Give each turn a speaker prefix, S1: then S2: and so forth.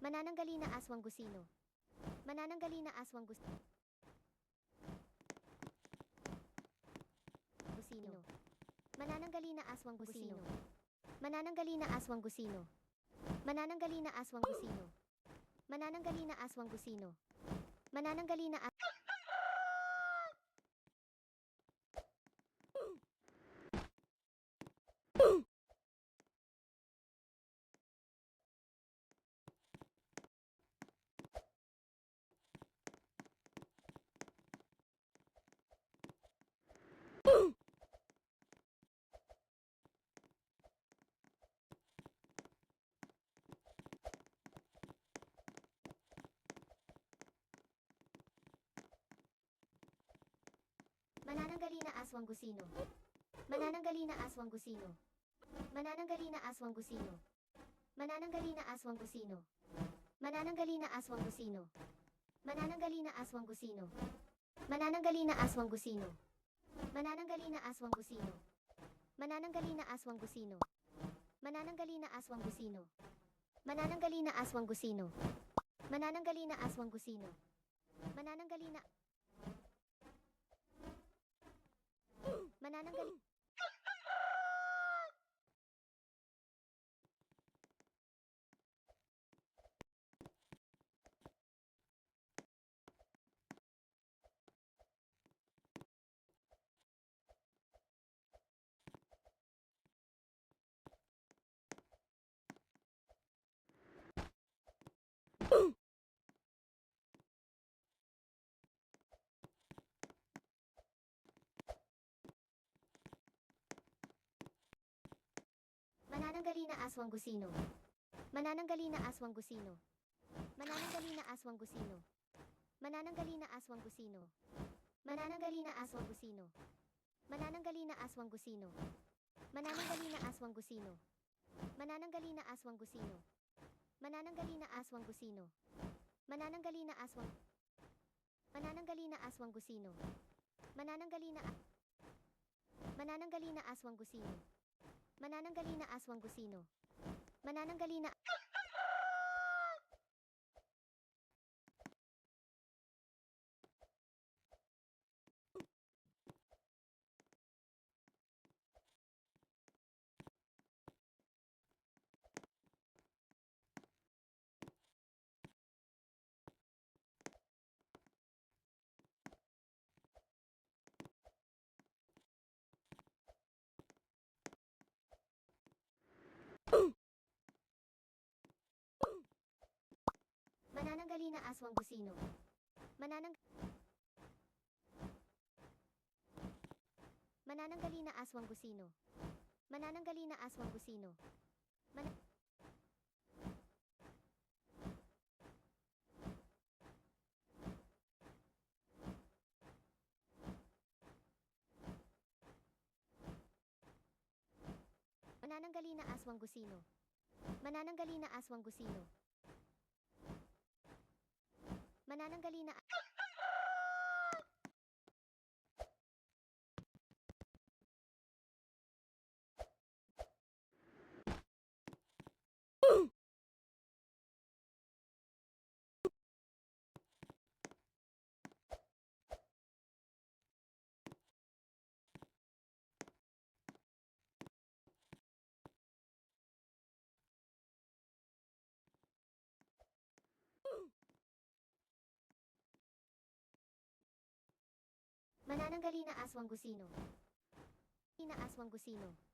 S1: Manananggali na aswang gusino. Manananggali na aswang gusino. Manananggali na aswang gusino. Manananggali na aswang gusino. Manananggali na aswang gusino. Manananggali na aswang gusino. Manananggali na Manananggali na aswang gusino. Manananggali na aswang gusino. Manananggali na aswang gusino. Manananggali na aswang gusino. Manananggali na aswang gusino. Manananggali na aswang gusino. Manananggali na aswang gusino. Manananggali na aswang gusino. Manananggali na aswang gusino. Manananggali na aswang gusino. Manananggali na aswang gusino. Manananggali na aswang gusino. Manananggali na Manananggali Manananggali na aswang gusino. Manananggali na aswang gusino. Manananggali na aswang gusino. Manananggali na aswang gusino. Manananggali na aswang gusino. Manananggali na aswang gusino. Manananggali na aswang gusino. Manananggali na aswang gusino. Manananggali na aswang gusino. Manananggali na aswang Manananggali na aswang gusino. Manananggali na Manananggali na aswang gusino. Manananggali na aswang gusino. Manananggali na Manananggali na aswang gusino. Manananggali na aswang gusino. Manananggali na aswang gusino. Manananggali na aswang gusino. Manananggali na aswang gusino. Manananggali na Manananggali na aswang gusino. Na aswang gusino.